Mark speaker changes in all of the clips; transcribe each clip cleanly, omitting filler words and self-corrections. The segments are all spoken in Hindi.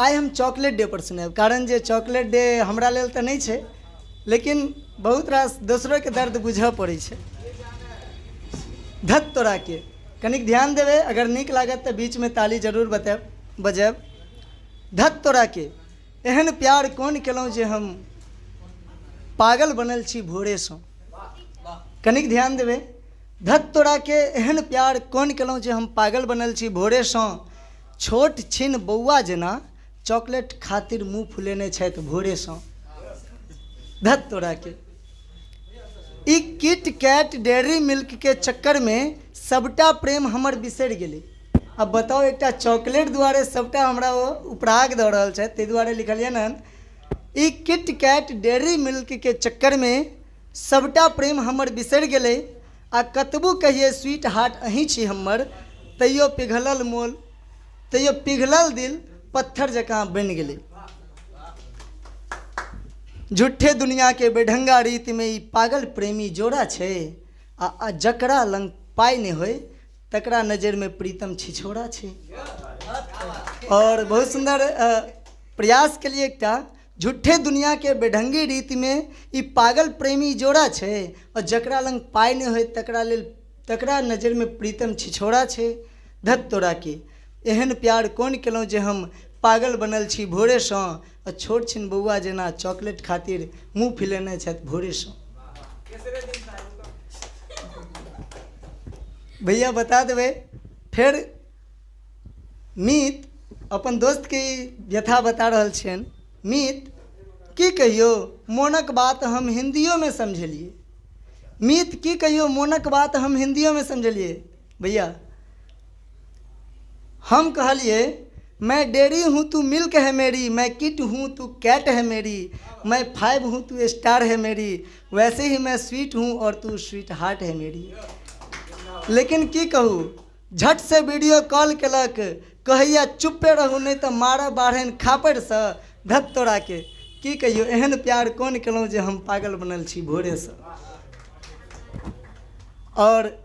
Speaker 1: आइ हम चॉकलेट डे पर सुनाब, कारण जे चॉकलेट डे हमरा लेल तऽ नहीं छै, लेकिन बहुत रास दोसरों के दर्द बुझऽ पड़ै छै। धत तोरा के, कनिक ध्यान देवे, अगर नीक लागत तऽ बीच में ताली जरूर बजायब। धत तोरा के एहन प्यार कोन केलहुँ जे हम पागल बनल छी भोरे सँ। कनिक ध्यान देवे, धत तोरा के एहन प्यार कोन केलहुँ जे हम पागल बनल छी भोरे सँ। छोट छिन बौआ जेना चॉकलेट खातिर मुँह फुलेने छथि भोरे सँ। धत तोरा के ई किट कैट डेयरी मिल्क के चक्कर में सबटा प्रेम हमर बिसरि गेलै। अब बताओ, एकटा चॉकलेट दुआरे सबटा हमरा वो उपराग दऽ रहल छथि, ताहि दुआरे लिखलियनि हन ई किट कैट डेयरी मिल्क के चक्कर में सबटा प्रेम हमर बिसरि गेलै। आ कतबो कहिए स्वीट हार्ट अहीं छी हमर, तैयो पिघलल दिल पत्थर जकाँ बनि गेलै। झूठे दुनिया के बेढंगा रीत में ई पागल प्रेमी जोड़ा छै। आ जकरा लंग पाई नहीं होय तकरा नजर में प्रीतम छिछोड़ा छै। और बहुत सुंदर प्रयास के लिए एकटा, झूठे दुनिया के बेढंगी रीति में ई पागल प्रेमी जोड़ा छै, और जकरा लंग पाई नहीं होय तकरा नजर में प्रीतम छिछोड़ा छै। धत तोरा के एहन प्यार कोन केलहुँ जे हम पागल बनल छी भोरे सँ। और छोट छिन बौआ जेना चॉकलेट खातिर मुँह फुलेने छथि भोरे सँ। भैया बता देवे, फिर मीत अपन दोस्त के व्यथा बता रहल छियनि। मीत की कहियो मोनक बात हम हिंदियों में समझलिए। मीत की कहियो मोनक बात हम हिंदियों में समझलिए। भैया हम कहलिए, मैं डेयरी हूँ तू मिल्क है मेरी, मैं किट हूँ तू कैट है मेरी, मैं 5 हूँ तू स्टार है मेरी, वैसे ही मैं स्वीट हूँ और तू स्वीट हार्ट है मेरी। लेकिन की कहूँ, झट से वीडियो कॉल केलक, कहैया चुप्पे रहू नहीं तो मारब बाढ़नि खापड़ सँ। धत तोरा के की कहियो एहन प्यार कोन केलहुँ जे हम पागल बनल छी भोरे सँ। और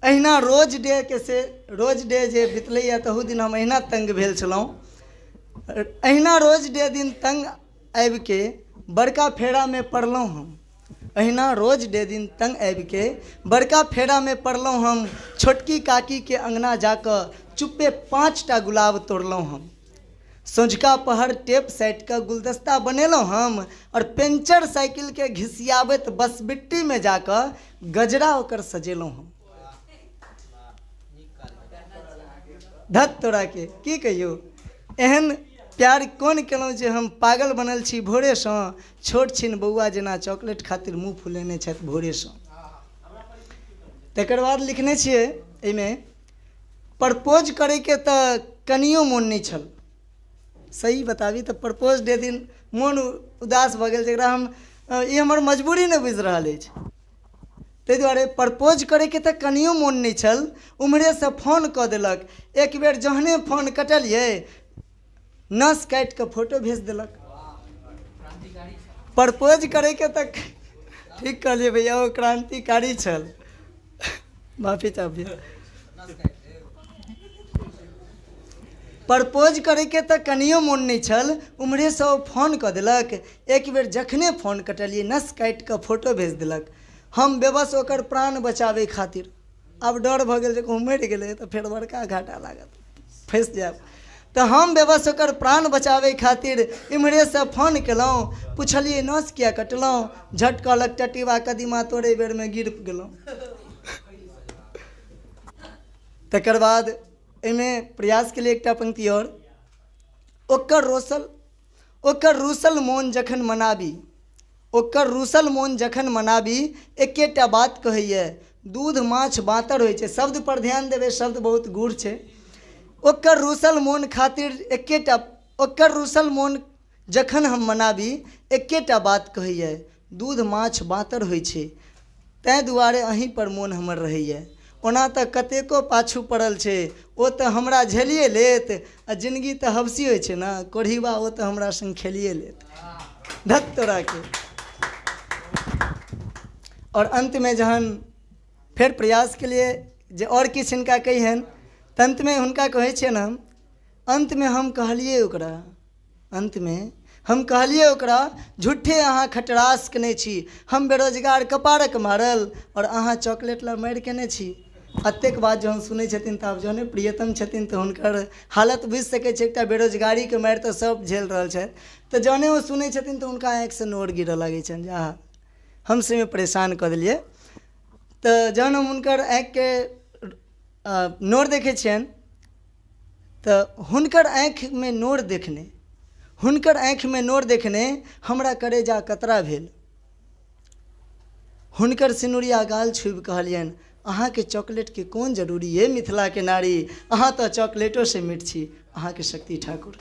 Speaker 1: अहिना रोज डे जे बितलैया तहू दिन हम अहिना तंग भेल छलहुँ। अहिना रोज डे दिन तंग आबि के बड़का फेरा में पड़लहुँ हम। अहिना रोज डे दिन तंग आबि के बड़का फेरा में पड़लहुँ हम। छोटकी काकी के अंगना जाकर चुप्पे 5टा गुलाब तोड़लहुँ हम। सँझुका पहर टेप साइट का गुलदस्ता बनेलहुँ हम, और पेंचर साइकिल के घिसियाबैत बसबिट्टी में जाकर गजरा ओकर सजेलहुँ हम। धत तोरा के की कहियो एहन प्यार कोन केलहुँ जे हम पागल बनल छी भोरे सँ। छोट छिन बौआ जेना चॉकलेट खातिर मुँह फुलेने छथि भोरे सँ। तकर बाद लिखने छियै एहिमे, प्रपोज करे के तऽ कनियो मोन नहीं छल। सही बताबी तऽ प्रपोज डे दिन मोन उदास भऽ गेल, जकरा हम ई हमर मजबूरी नहि बुझि रहल अछि, ताहि दुआरे प्रपोज करे के तऽ कनियो मोन नहीं छल। उम्हरे से फोन कऽ देलक, एक बेर जहने फोन कटलिए नस काटि कऽ फोटो भेज देलक। प्रपोज करे के तऽ ठीक कहलिए भैया, वो क्रांतिकारी छल। माफी चाहबी। प्रपोज करे के तऽ कनियो मोन नहीं छल, उम्हरे से वो फोन कऽ देलक, एक बेर जखने फोन कटलिए नस काटि कऽ फोटो भेज देलक। हम बेबस ओकर प्राण बचावे खातिर, अब डर भऽ गेल जे कहूँ मरि गेलै तऽ फेर बड़का घाटा लागत, फँसि जायब। तऽ हम बेबस ओकर प्राण बचावे खातिर इम्हरे से फोन केलहुँ, पुछलिए नस किया कटलहुँ। झट कहलक टटीवा कदीमा तोड़े बेर में गिर गेलहुँ। तकर बाद एहिमे प्रयास के लिए एकटा पंक्ति और, ओकर रूसल मोन जखन मनाबी, ओकर रूसल मोन जखन मनाबी, एकेटा बात कहैए, दूध माछ बातर होइ छै। शब्द पर ध्यान देवे, शब्द बहुत गूढ़ छै। ओकर रूसल मोन खातिर ओकर रूसल मोन जखन हम मनाबी, एकेटा बात कहैए, दूध माछ बातर होइ छै, तैं दुआरे अहीं पर मोन हमर रहैए। ओना तऽ कतेको पाछू पड़ल छै, ओ तऽ हमरा झेलिए लेत, आ जिंदगी तऽ हबसी होइ छै ने, कोढ़ीबा ओ तऽ हमरा संग खेलिए लेत। धत तोरा के। और अंत में जहन फिर प्रयास के लिए जे और किछु हिनका कहियनि, तंत में हुनका कहै छियनि हम, अंत में हम कहलिए ओकरा झूठे अहाँ खटरास केने छी, हम बेरोजगार कपारक मारल और अहाँ चॉकलेट ला मारि केने छी। एतेक बात जहन सुनै छथिन तऽ आब जहने प्रियतम छथिन तऽ हुनकर हालत बुझि सकै छै। एकटा बेरोजगारीके मारि तऽ सब झेल रहल छथि, तऽ जहने ओ सुनै छथिन तऽ हुनका आँखिसँ नोर गिरऽ लागै छनि जे आहा हम से परेशान कऽ देलिए। तऽ जहन हम हुनकर आँखिके नोर देखै छियनि तऽ हुनकर आँखिमे नोर देखने हमरा करेजा कतरा भेल। हुनकर सिनुरिया गाल छुबि कहलियनि, अहाँके चॉकलेटके कोन जरूरी है मिथिलाके नारी, अहाँ तऽ चॉकलेटो से मीठ छी। अहाँके शक्ति ठाकुर।